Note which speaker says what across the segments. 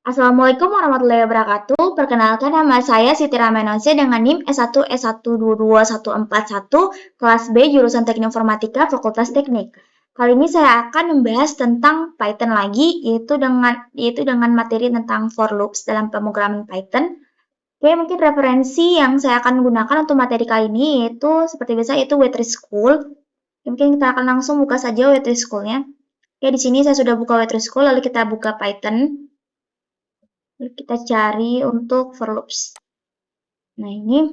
Speaker 1: Assalamualaikum warahmatullahi wabarakatuh. Perkenalkan nama saya Siti Ramenose dengan NIM S1S1221141 kelas B jurusan Teknik Informatika Fakultas Teknik. Kali ini saya akan membahas tentang Python lagi, yaitu dengan materi tentang for loops dalam pemrograman Python. Oke, mungkin referensi yang saya akan gunakan untuk materi kali ini yaitu seperti biasa yaitu Wetry School. Mungkin kita akan langsung buka saja Wetry School-nya. Oke, di sini saya sudah buka Wetry School, lalu kita buka Python. Kita cari untuk for loops. Nah, ini.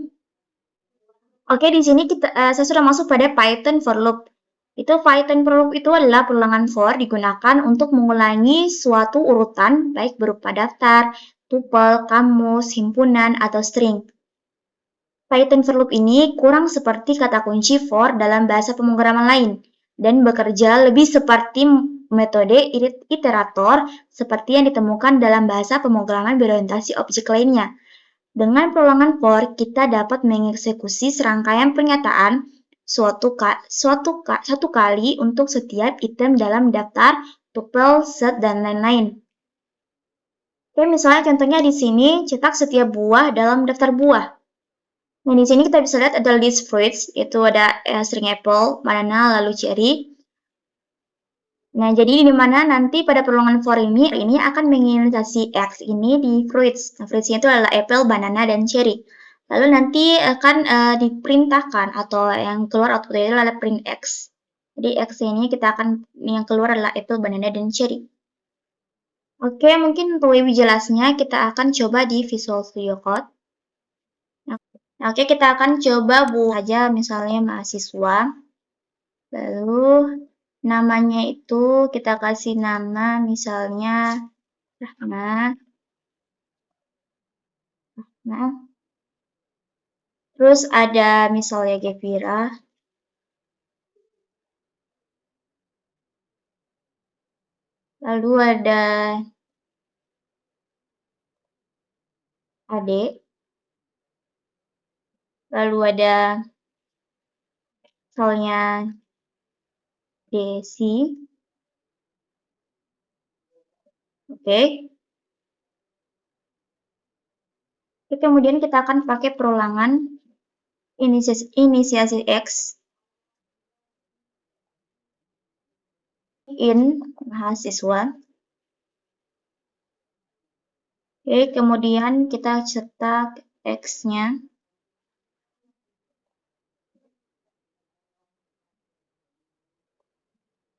Speaker 1: Oke, di sini saya sudah masuk pada Python for loop. Python for loop itu adalah perulangan for digunakan untuk mengulangi suatu urutan, baik berupa daftar, tuple, kamus, himpunan, atau string. Python for loop ini kurang seperti kata kunci for dalam bahasa pemrograman lain, dan bekerja lebih seperti metode iterator seperti yang ditemukan dalam bahasa pemrograman berorientasi objek lainnya. Dengan perulangan for, kita dapat mengeksekusi serangkaian pernyataan satu kali untuk setiap item dalam daftar, tuple, set, dan lain-lain. Oke, misalnya contohnya di sini, cetak setiap buah dalam daftar buah. Nah, di sini kita bisa lihat ada list fruits, itu ada string apple, banana, lalu cherry. Nah, jadi di mana nanti pada perulangan for ini akan menginisiasi X ini di fruits. Nah, fruitsnya itu adalah apple, banana, dan cherry. Lalu nanti akan diperintahkan atau yang keluar outputnya itu adalah print X. Jadi X ini yang keluar adalah apple, banana, dan cherry. Oke, mungkin untuk lebih jelasnya kita akan coba di Visual Studio Code. Nah, oke, kita akan coba buat saja misalnya mahasiswa. Lalu namanya itu kita kasih nama misalnya Rahma. Nah, terus ada misalnya Gevira. Lalu ada Ade. Lalu ada misalnya Desi. Oke. Kemudian kita akan pakai perulangan inisiasi X in mahasiswa. Oke, kemudian kita cetak X-nya.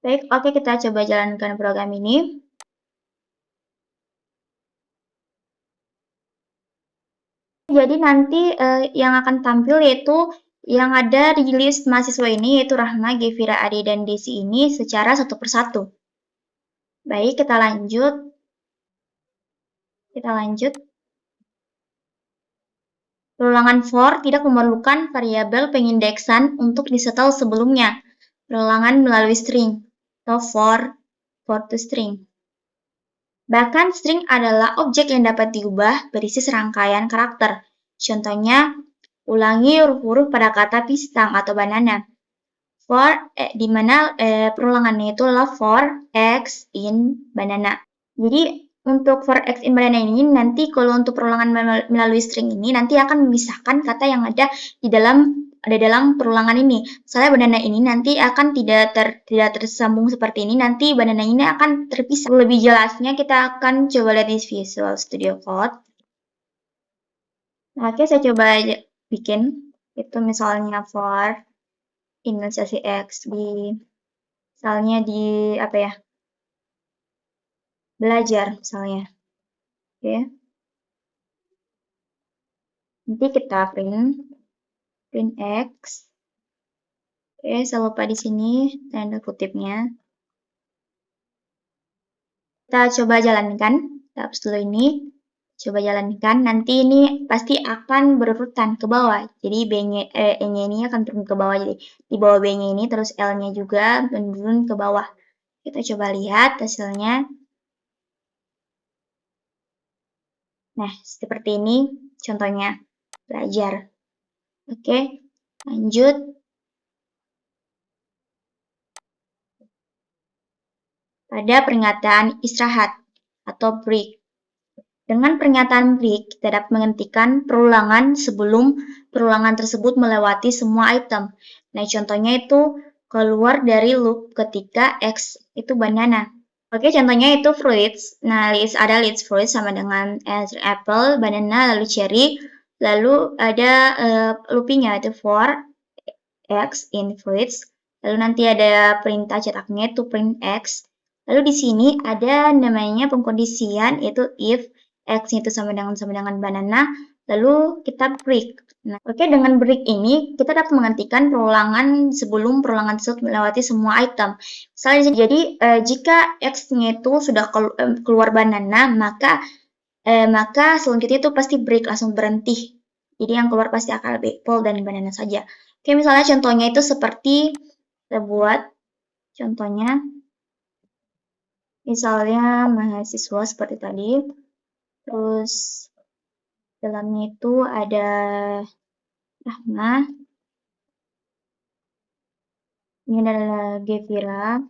Speaker 1: Baik, oke, kita coba jalankan program ini. Jadi nanti yang akan tampil yaitu yang ada di list mahasiswa ini yaitu Rahma, Gevira, Ade, dan Desi ini secara satu persatu. Baik, kita lanjut. Perulangan for tidak memerlukan variabel pengindeksan untuk disetel sebelumnya. Perulangan melalui string atau for to string. Bahkan string adalah objek yang dapat diubah berisi serangkaian karakter. Contohnya, ulangi huruf-huruf pada kata pisang atau banana. Di mana perulangannya itu adalah for X in banana. Jadi untuk for X in banana ini nanti kalau untuk perulangan melalui string ini nanti akan memisahkan kata yang ada dalam perulangan ini. Misalnya banana ini nanti akan tidak tersambung seperti ini. Nanti banana ini akan terpisah. Lebih jelasnya kita akan coba lihat di Visual Studio Code. Nah, oke, saya coba bikin itu misalnya for inisiasi X misalnya di apa ya? Belajar misalnya. Oke. Nanti kita print X. Oke, saya lupa di sini tanda kutipnya. Kita coba jalankan. Kita hapus dulu ini. Coba jalankan. Nanti ini pasti akan berurutan ke bawah. Jadi E-nya ini akan turun ke bawah. Jadi di bawah B-nya ini terus L-nya juga menurun ke bawah. Kita coba lihat hasilnya. Nah, seperti ini contohnya. Belajar. Oke, lanjut. Pada peringatan istirahat atau break. Dengan pernyataan break, kita dapat menghentikan perulangan sebelum perulangan tersebut melewati semua item. Nah, contohnya itu keluar dari loop ketika X itu banana. Oke, contohnya itu fruits. Nah, ada list fruits sama dengan apple, banana, lalu cherry. Lalu ada loopingnya itu for X in fruits. Lalu nanti ada perintah cetaknya itu print X. Lalu di sini ada namanya pengkondisian itu if X itu sama dengan banana. Lalu kita break. Nah, oke, dengan break ini kita dapat menghentikan perulangan sebelum perulangan tersebut melewati semua item. Misalnya, jadi jika X-nya itu sudah keluar banana, maka selanjutnya itu pasti break, langsung berhenti. Jadi yang keluar pasti akan apple dan banana saja. Oke, misalnya contohnya itu seperti kita buat contohnya, misalnya mahasiswa seperti tadi, terus dalamnya itu ada Rahma, ini adalah Gevira,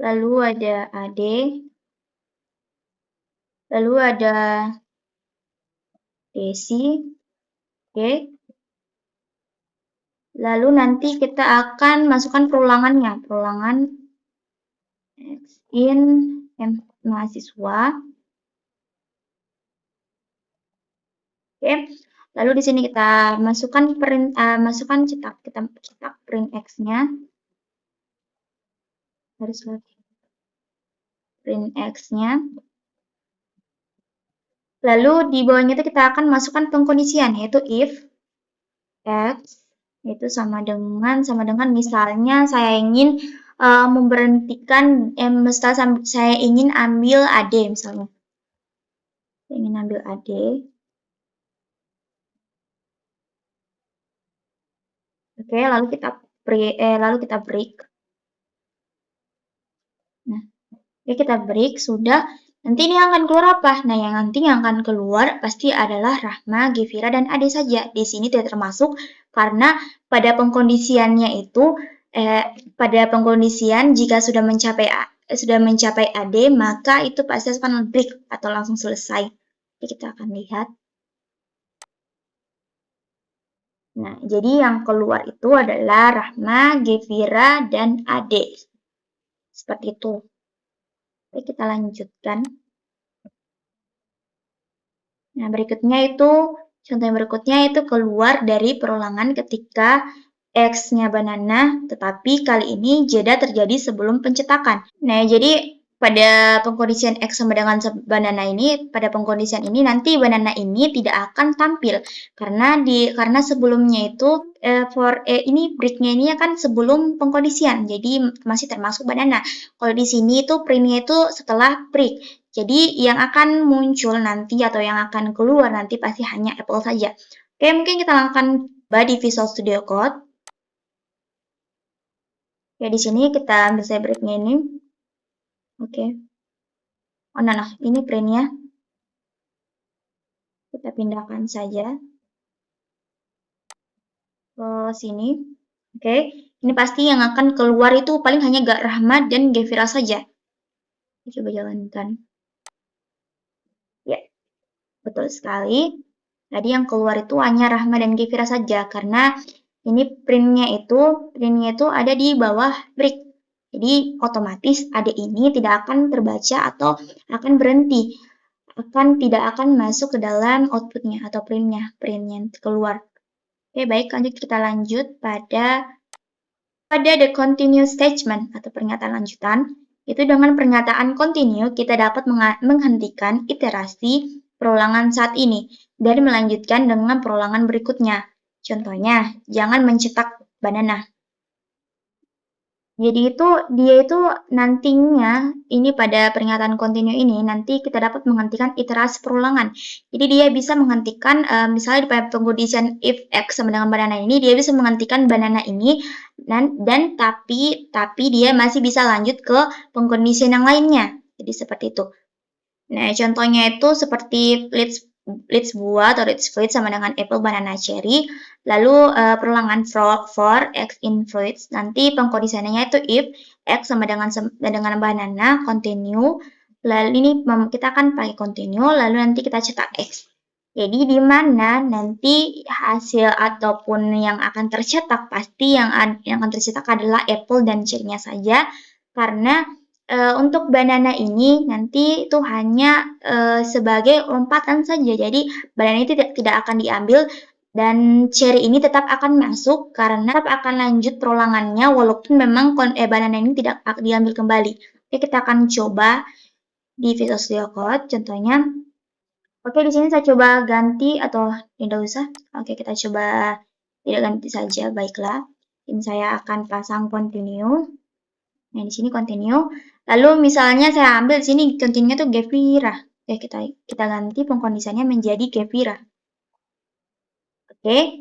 Speaker 1: lalu ada Ade, lalu ada Desi, oke. Lalu nanti kita akan masukkan perulangannya, perulangan X in mahasiswa. Oke. Lalu di sini kita masukkan cetak print X-nya. Harus lagi print X-nya. Lalu di bawahnya itu kita akan masukkan pengkondisian, yaitu if X itu sama dengan misalnya saya ingin memberhentikan saya ingin ambil AD misalnya. Saya ingin ambil AD. Oke, lalu kita break. Nah, oke, kita break sudah. Nanti ini akan keluar apa? Nah, yang akan keluar pasti adalah Rahma, Gevira, dan Ade saja. Di sini tidak termasuk karena pada pengkondisiannya itu pada pengkondisian jika sudah mencapai AD, maka itu pasti akan break atau langsung selesai. Jadi kita akan lihat. Nah, jadi yang keluar itu adalah Rahma, Gevira, dan Ade. Seperti itu. Oke, kita lanjutkan. Nah, contoh yang berikutnya itu keluar dari perulangan ketika X-nya banana, tetapi kali ini jeda terjadi sebelum pencetakan. Nah, jadi pada pengkondisian X sama dengan banana ini, pada pengkondisian ini nanti banana ini tidak akan tampil karena sebelumnya itu ini break-nya ini kan sebelum pengkondisian, jadi masih termasuk banana. Kalau di sini itu print-nya itu setelah break. Jadi yang akan muncul nanti atau yang akan keluar nanti pasti hanya apple saja. Oke, mungkin kita akan coba di Visual Studio Code. Ya, di sini kita ambil saya break-nya ini. Oke. Oh, nah, ini print-nya. Kita pindahkan saja ke sini. Oke, ini pasti yang akan keluar itu paling hanya Rahma dan Gevira saja. Kita coba jalankan. Ya, betul sekali. Tadi yang keluar itu hanya Rahma dan Gevira saja, karena ini printnya itu ada di bawah break. Jadi otomatis AD ini tidak akan terbaca atau akan berhenti. Tidak akan masuk ke dalam outputnya atau printnya keluar. Oke, baik, kita lanjut pada the continue statement atau pernyataan lanjutan. Itu dengan pernyataan continue kita dapat menghentikan iterasi perulangan saat ini dan melanjutkan dengan perulangan berikutnya. Contohnya, jangan mencetak banana. Jadi dia itu nantinya ini pada pernyataan continue ini nanti kita dapat menghentikan iterasi perulangan. Jadi dia bisa menghentikan misalnya di pada pengkondisian if X sama dengan banana ini dia bisa menghentikan banana ini dan tapi dia masih bisa lanjut ke pengkondisian yang lainnya. Jadi seperti itu. Nah, contohnya itu seperti leads buah atau leads fruit sama dengan apple, banana, cherry. Lalu perulangan for x in fruits. Nanti pengkondisionalnya itu if x sama dengan banana, continue. Lalu ini kita akan pakai continue, lalu nanti kita cetak x. Jadi di mana nanti hasil ataupun yang akan tercetak pasti yang akan tercetak adalah apple dan cherry-nya saja, karena untuk banana ini nanti itu hanya sebagai lompatan saja. Jadi banana ini tidak akan diambil dan cherry ini tetap akan masuk karena tetap akan lanjut perulangannya walaupun memang banana ini tidak diambil kembali. Oke, kita akan coba di Visual Studio Code contohnya. Oke, di sini saya coba ganti atau tidak usah. Oke, kita coba tidak ganti saja. Baiklah. Ini saya akan pasang continue. Nah, di sini continue. Lalu misalnya saya ambil di sini continue tuh Gevira. Oke, kita ganti pengkondisiannya menjadi Gevira. Oke.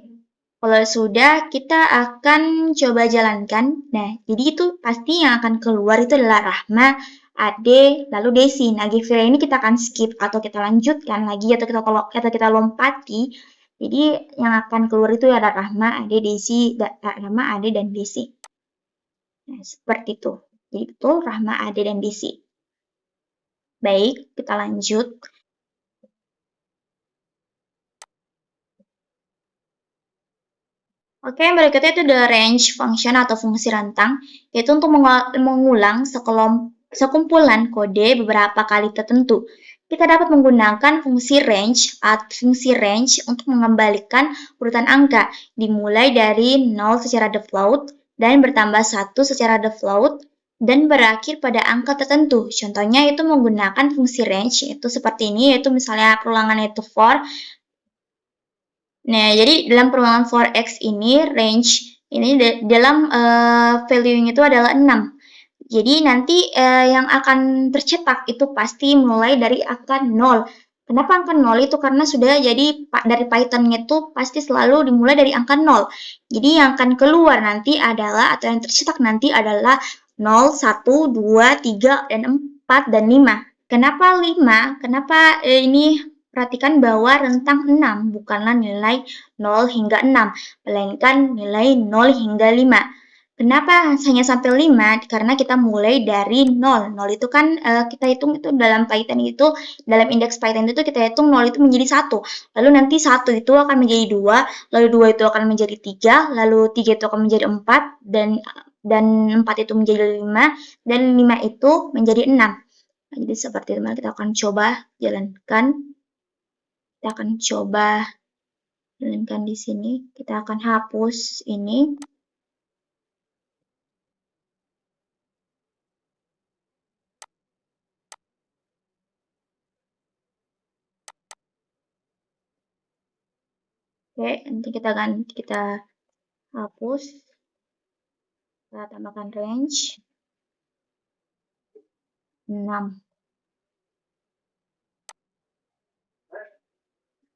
Speaker 1: Kalau sudah, kita akan coba jalankan. Nah, jadi itu pasti yang akan keluar itu adalah Rahma, Ade, lalu Desi. Nah, Gevira ini kita akan skip atau kita lanjutkan lagi atau kita lompati. Jadi yang akan keluar itu adalah Rahma, Ade, Desi, Rahma, Ade, dan Desi. Nah, seperti itu. Jadi betul Rahma, Ade, dan Desi. Baik, kita lanjut. Oke, berikutnya itu the range function atau fungsi rentang, yaitu untuk mengulang sekumpulan kode beberapa kali tertentu. Kita dapat menggunakan fungsi range untuk mengembalikan urutan angka, dimulai dari 0 secara default dan bertambah 1 secara default dan berakhir pada angka tertentu. Contohnya itu menggunakan fungsi range, yaitu seperti ini, yaitu misalnya perulangan itu for. Nah, jadi dalam perulangan for x ini, range ini dalam value itu adalah 6. Jadi nanti yang akan tercetak itu pasti mulai dari angka 0. Kenapa angka 0 itu? Karena sudah jadi dari Python-nya itu pasti selalu dimulai dari angka 0. Jadi yang akan keluar nanti adalah, atau yang tercetak nanti adalah 0, 1, 2, 3, dan 4, dan 5. Kenapa 5? Kenapa ini? Perhatikan bahwa rentang 6 bukanlah nilai 0 hingga 6, melainkan nilai 0 hingga 5. Kenapa hanya sampai 5? Karena kita mulai dari 0. 0 itu kan kita hitung itu dalam Python itu, dalam indeks Python itu kita hitung 0 itu menjadi 1. Lalu nanti 1 itu akan menjadi 2, lalu 2 itu akan menjadi 3, lalu 3 itu akan menjadi 4, dan 4 itu menjadi 5, dan 5 itu menjadi 6. Nah, jadi seperti itu, kita akan coba jalankan. Kita akan coba jalankan di sini. Kita akan hapus ini. Oke, nanti kita hapus. Kita tambahkan range 6.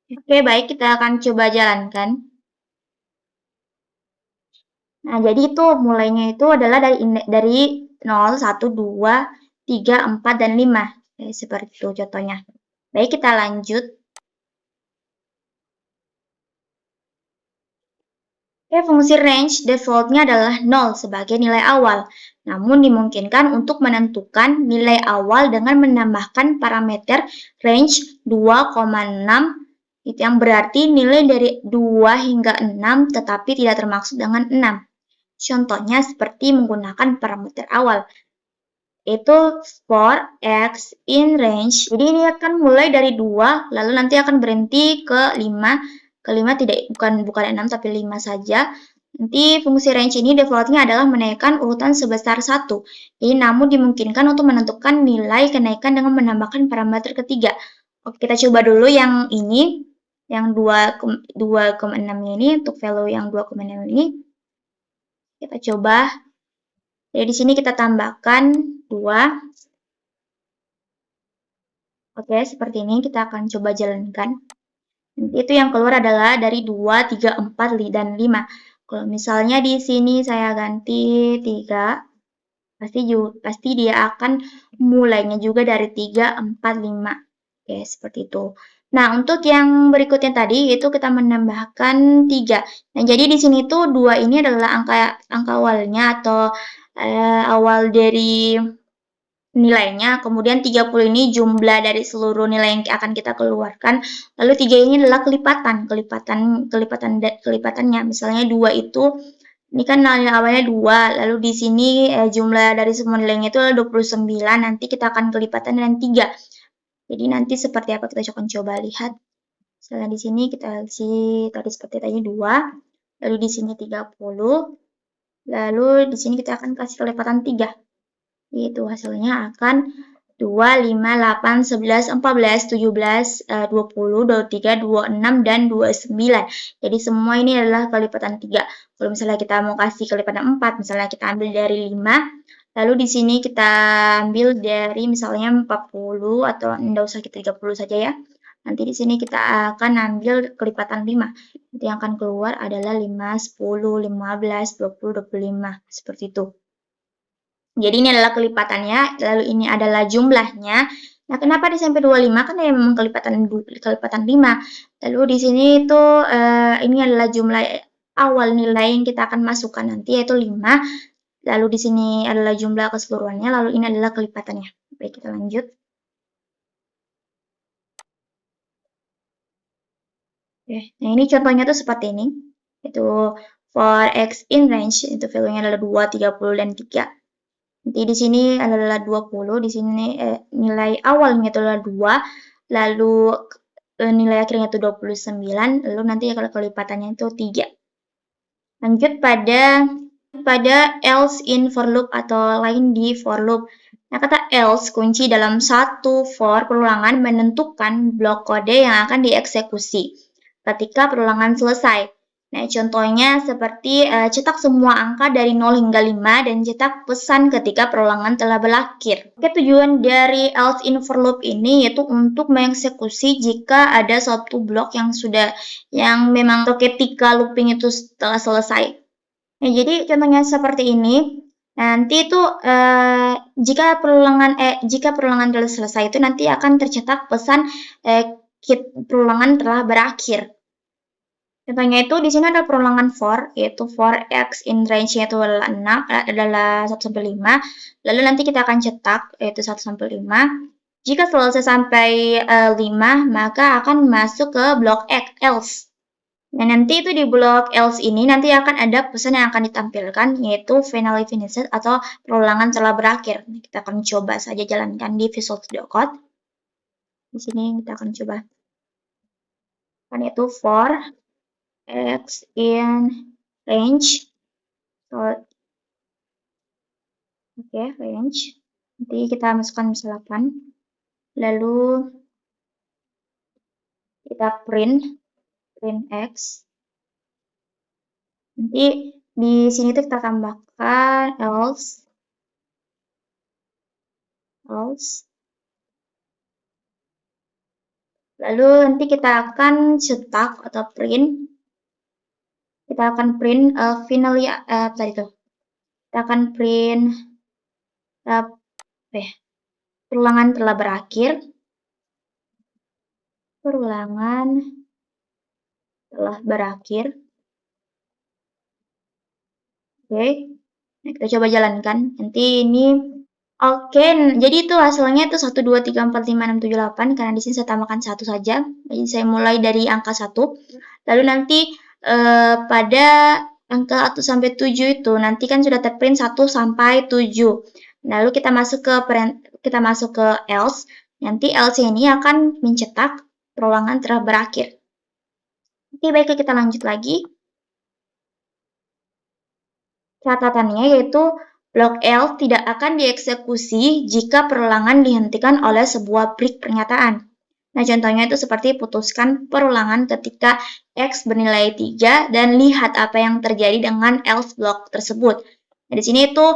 Speaker 1: Oke, baik, kita akan coba jalankan. Nah, jadi itu mulainya itu adalah dari 0, 1, 2, 3, 4, dan 5. Seperti itu contohnya. Baik, kita lanjut. Oke, fungsi range defaultnya adalah 0 sebagai nilai awal. Namun dimungkinkan untuk menentukan nilai awal dengan menambahkan parameter range 2,6 itu yang berarti nilai dari 2 hingga 6 tetapi tidak termaksud dengan 6. Contohnya seperti menggunakan parameter awal, itu for x in range. Jadi ini akan mulai dari 2, lalu nanti akan berhenti ke 5. Ke 5 bukan 6 tapi 5 saja. Nanti fungsi range ini defaultnya adalah menaikkan urutan sebesar 1. Jadi namun dimungkinkan untuk menentukan nilai kenaikan dengan menambahkan parameter ketiga. Oke, kita coba dulu yang ini, yang 2,6 ini, untuk value yang 2,6 ini. Kita coba. Jadi di sini kita tambahkan 2. Oke, seperti ini kita akan coba jalankan. Nanti itu yang keluar adalah dari 2, 3, 4, dan 5. Kalau misalnya di sini saya ganti 3, pasti dia akan mulainya juga dari 3, 4, 5. Oke, seperti itu. Nah, untuk yang berikutnya tadi itu kita menambahkan 3. Nah, jadi di sini tuh 2 ini adalah angka awalnya atau awal dari nilainya, kemudian 30 ini jumlah dari seluruh nilai yang akan kita keluarkan, lalu 3 ini adalah kelipatannya. Misalnya 2 itu ini kan nilai awalnya 2, lalu di sini jumlah dari semua nilainya itu adalah 29, nanti kita akan kelipatan dengan 3. Jadi nanti seperti apa kita akan coba lihat. Misalnya di sini kita isi tadi seperti tadi 2, lalu di sini 30, lalu di sini kita akan kasih kelipatan 3. Itu hasilnya akan 2, 5, 8, 11, 14, 17, 20, 23, 26, dan 29. Jadi semua ini adalah kelipatan 3. Kalau misalnya kita mau kasih kelipatan 4, misalnya kita ambil dari 5, lalu di sini kita ambil dari misalnya 40 atau enggak usah kita 30 saja ya. Nanti di sini kita akan ambil kelipatan 5. Nanti yang akan keluar adalah 5, 10, 15, 20, 25. Seperti itu. Jadi ini adalah kelipatannya, lalu ini adalah jumlahnya. Nah, kenapa disampai 25? Kan ya memang kelipatan 5. Lalu di sini itu ini adalah jumlah awal nilai yang kita akan masukkan nanti yaitu 5. Lalu di sini adalah jumlah keseluruhannya, lalu ini adalah kelipatannya. Baik, kita lanjut. Oke, nah ini contohnya tuh seperti ini. Itu for x in range, itu value-nya adalah 2, 30, dan 3. Nanti di sini adalah 20, di sini nilai awalnya itu adalah 2, lalu nilai akhirnya itu 29, lalu nanti kalau kelipatannya itu 3. Lanjut pada else in for loop atau lain di for loop. Nah, kata else kunci dalam satu for perulangan menentukan blok kode yang akan dieksekusi ketika perulangan selesai. Nah, contohnya seperti cetak semua angka dari 0 hingga 5 dan cetak pesan ketika perulangan telah berakhir. Oke, tujuan dari else in for loop ini yaitu untuk mengeksekusi jika ada suatu blok yang memang ketika looping itu telah selesai. Nah, jadi contohnya seperti ini. Nanti itu jika perulangan telah selesai itu nanti akan tercetak pesan perulangan telah berakhir. Contohnya itu di sini ada perulangan for, yaitu for x in range-nya itu adalah 6, adalah 1 sampai 5. Lalu nanti kita akan cetak, yaitu 1 sampai 5. Jika selesai sampai 5, maka akan masuk ke blok X, else. Nah, nanti itu di blok else ini nanti akan ada pesan yang akan ditampilkan, yaitu finally finished atau perulangan telah berakhir. Nah, kita akan coba saja jalankan di Visual Studio Code. Di sini kita akan coba. Kan itu for x in range. Oke, range. Nanti kita masukkan misal 8. Lalu kita print x. Nanti di sini tuh kita tambahkan else. Lalu nanti kita akan cetak atau print. Kita akan print finally tadi tuh. Kita akan print perulangan telah berakhir. Perulangan telah berakhir. Oke. Nah, kita coba jalankan. Nanti ini oke, jadi itu hasilnya itu 1, 2, 3, 4, 5, 6, 7, 8. Karena di sini saya tambahkan 1 saja. Jadi saya mulai dari angka 1. Lalu nanti pada angka 1 sampai 7 itu nanti kan sudah terprint 1 sampai 7. Lalu kita masuk ke else. Nanti else ini akan mencetak perulangan telah berakhir. Oke, baiklah kita lanjut lagi. Catatannya yaitu blok L tidak akan dieksekusi jika perulangan dihentikan oleh sebuah break pernyataan. Nah, contohnya itu seperti putuskan perulangan ketika X bernilai 3 dan lihat apa yang terjadi dengan else block tersebut. Nah, di sini itu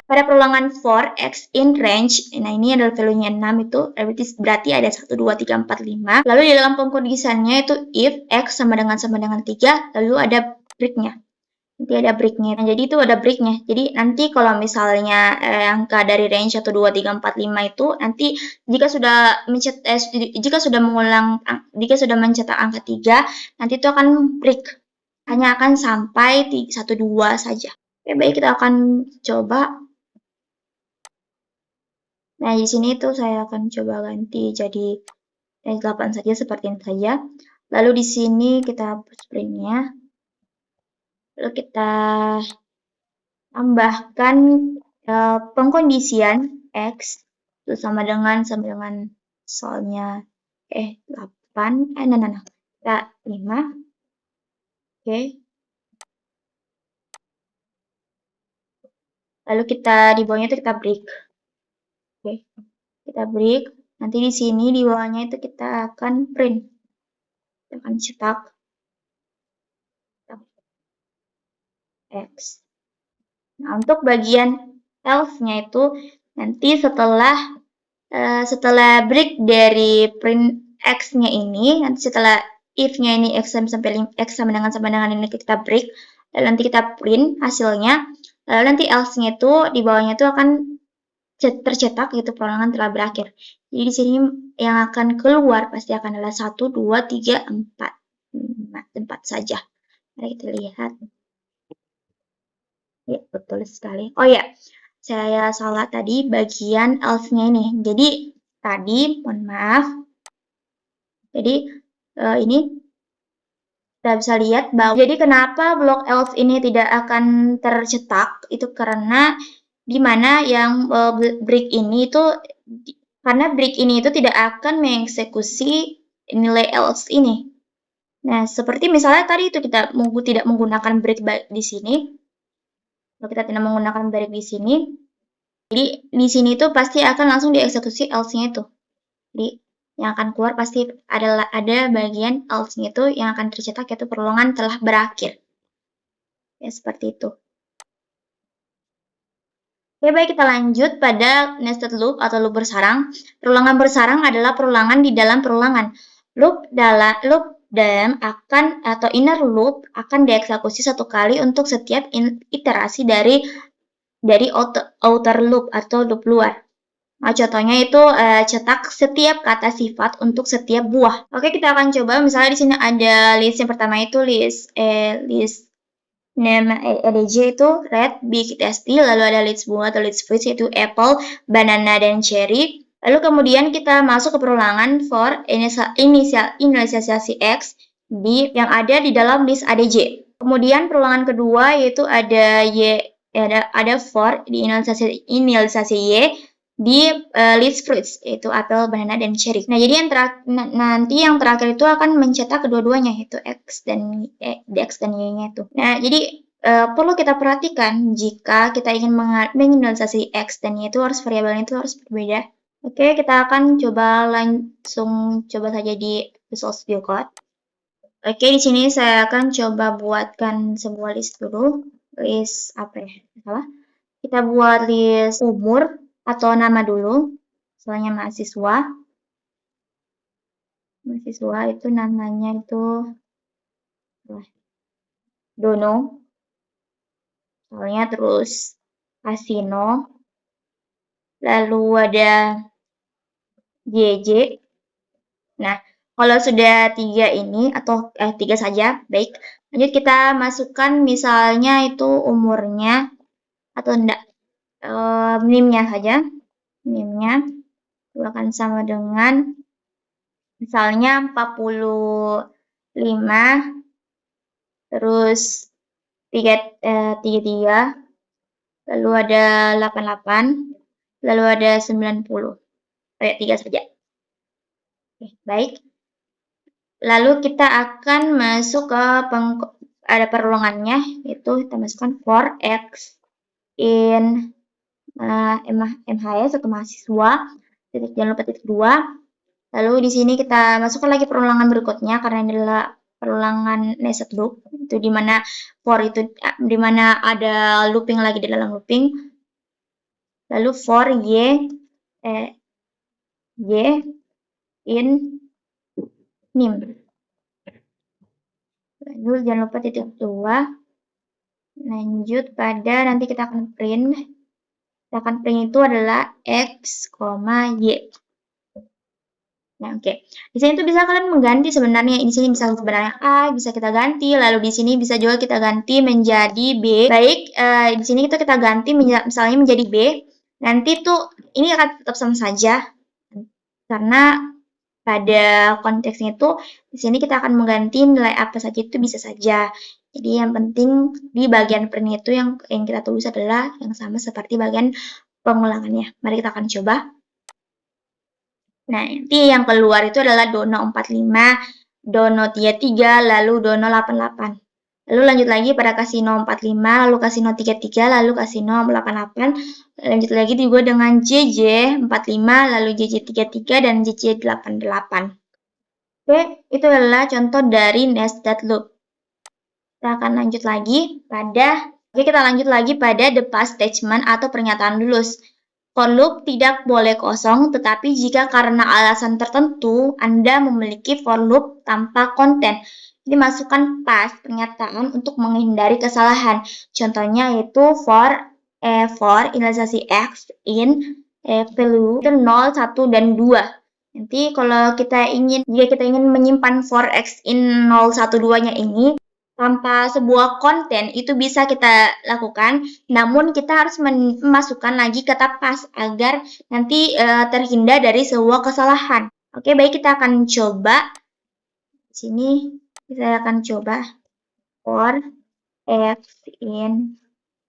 Speaker 1: pada perulangan for X in range, nah ini adalah value-nya 6 itu, berarti ada 1, 2, 3, 4, 5. Lalu di dalam pengkondisiannya itu if X sama dengan 3, lalu ada break-nya. Nanti ada breaknya. Nah, jadi itu ada breaknya. Jadi nanti kalau misalnya angka dari range 1, 2, 3, 4, 5 itu nanti jika sudah jika sudah mencetak angka 3, nanti itu akan break. Hanya akan sampai 1, 2 saja. Oke, baik, kita akan coba. Nah, di sini itu saya akan coba ganti jadi range 8 saja seperti ini saja. Lalu di sini kita hapus printnya. Lalu kita tambahkan pengkondisian X itu sama dengan soalnya 8 nah, kita 5. Oke. Lalu kita di bawahnya itu kita break. Oke. Kita break. Nanti di sini di bawahnya itu kita akan print. Kita akan cetak X. Nah, untuk bagian else-nya itu nanti setelah break dari print X-nya ini, nanti setelah if-nya ini X sama dengan ini kita break, lalu nanti kita print hasilnya, lalu nanti else-nya itu di bawahnya itu akan tercetak gitu perulangan telah berakhir. Jadi di sini yang akan keluar pasti akan adalah 1, 2, 3, 4. 4 saja. Mari kita lihat. Ya, betul sekali. Oh ya, saya salah tadi bagian else-nya ini. Jadi tadi, mohon maaf. Jadi ini kita bisa lihat bahwa jadi kenapa blok else ini tidak akan tercetak itu karena di mana yang break ini itu karena break ini itu tidak akan mengeksekusi nilai else ini. Nah, seperti misalnya tadi itu kita tidak menggunakan break di sini. Kalau kita tidak menggunakan break di sini, jadi di sini tuh pasti akan langsung dieksekusi else-nya itu. Jadi yang akan keluar pasti ada bagian else-nya itu yang akan tercetak yaitu perulangan telah berakhir. Ya, seperti itu. Oke, baik, kita lanjut pada nested loop atau loop bersarang. Perulangan bersarang adalah perulangan di dalam perulangan. Loop dalam akan atau inner loop akan dieksekusi satu kali untuk setiap iterasi dari outer loop atau loop luar. Nah, contohnya itu cetak setiap kata sifat untuk setiap buah. Oke, kita akan coba. Misalnya di sini ada list yang pertama itu list name EDJ itu red, big, tasty, lalu ada list bunga atau list fruits yaitu apple, banana, dan cherry. Lalu kemudian kita masuk ke perulangan for inisialisasi X yang ada di dalam list ADJ. Kemudian perulangan kedua yaitu ada ada for di inisialisasi Y di list fruits yaitu apel, banana, dan cherry. Nah, jadi nanti yang terakhir itu akan mencetak kedua-duanya yaitu X dan Y-nya itu. Nah, jadi perlu kita perhatikan jika kita ingin menginisialisasi X dan Y itu harus variabelnya itu harus berbeda. Oke, kita akan langsung coba saja di Visual Studio Code. Oke, di sini saya akan coba buatkan sebuah list dulu. List apa ya? Salah. Kita buat list umur atau nama dulu. Misalnya mahasiswa. Mahasiswa itu namanya itu Dono. Soalnya terus Asino. Lalu ada JJ. Nah, kalau sudah 3 ini atau 3 saja, baik. Lanjut kita masukkan misalnya itu umurnya atau enggak NIM-nya saja. NIM-nya itu akan sama dengan misalnya 45 terus 33 lalu ada 88 lalu ada 90. Kayak 3 saja. Oke, baik. Lalu kita akan masuk ke ada perulangannya, yaitu kita masukkan for X in MHS atau mahasiswa, jangan lupa titik 2. Lalu di sini kita masukkan lagi perulangan berikutnya karena ini adalah perulangan nested loop, itu di mana for itu di mana ada looping lagi di dalam looping. Lalu for Y in NIM. Lalu jangan lupa titik 2. Lanjut pada nanti kita akan print. Kita akan print itu adalah X, Y. Nah, oke. Di sini tuh bisa kalian mengganti sebenarnya. Di sini bisa sebenarnya A, bisa kita ganti. Lalu di sini bisa juga kita ganti menjadi B. Baik, di sini itu kita ganti misalnya menjadi B. Nanti tuh ini akan tetap sama saja. Karena pada konteksnya itu di sini kita akan mengganti nilai apa saja itu bisa saja. Jadi yang penting di bagian print itu yang kita tulis adalah yang sama seperti bagian pengulangannya. Mari kita akan coba. Nah, nanti yang keluar itu adalah Dono 45, Dono 33, lalu Dono 88. Lalu lanjut lagi pada Kasino 45, lalu Kasino 33, lalu Kasino 88. Lanjut lagi juga dengan JJ 45, lalu JJ 33, dan JJ 88. Oke, itu adalah contoh dari nested loop. Kita akan lanjut lagi pada the past statement atau pernyataan lulus. For loop tidak boleh kosong, tetapi jika karena alasan tertentu Anda memiliki for loop tanpa konten, jadi masukkan past pernyataan untuk menghindari kesalahan. Contohnya yaitu for inisialisasi X in value 0, 1, dan 2. Nanti kalau jika kita ingin menyimpan for X in 0, 1, 2-nya ini, tanpa sebuah konten itu bisa kita lakukan, namun kita harus memasukkan lagi kata pas agar nanti terhindar dari sebuah kesalahan. Oke, baik, kita akan coba. Di sini kita akan coba for X in,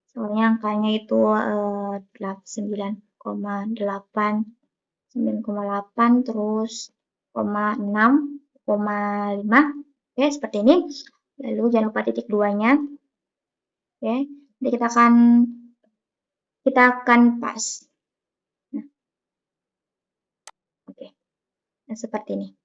Speaker 1: soalnya angkanya itu 9,8, terus 6,5. Oke, seperti ini. Lalu jangan lupa titik 2-nya. Oke, jadi kita akan pas. Nah, oke. Nah, seperti ini.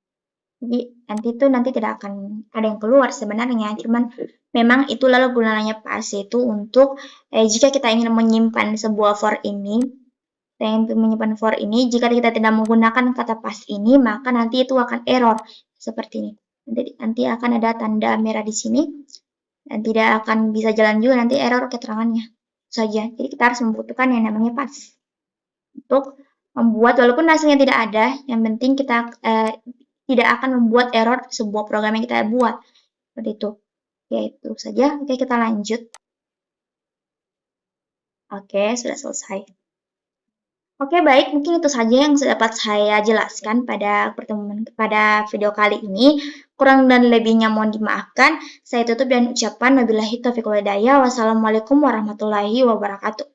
Speaker 1: Jadi nanti tidak akan ada yang keluar sebenarnya, cuman memang itu lalu gunanya pas itu untuk jika kita ingin menyimpan sebuah for ini, jika kita tidak menggunakan kata pas ini, maka nanti itu akan error seperti ini. Nanti akan ada tanda merah di sini dan tidak akan bisa jalan juga nanti error keterangannya saja. Jadi kita harus membutuhkan yang namanya pas untuk membuat walaupun hasilnya tidak ada, yang penting kita tidak akan membuat error sebuah program yang kita buat. Seperti itu. Ya, itu saja. Oke, kita lanjut. Oke, sudah selesai. Oke, baik. Mungkin itu saja yang dapat saya jelaskan pada video kali ini. Kurang dan lebihnya mohon dimaafkan. Saya tutup dengan ucapan wabillahi taufiq wal hidayah. Wassalamualaikum warahmatullahi wabarakatuh.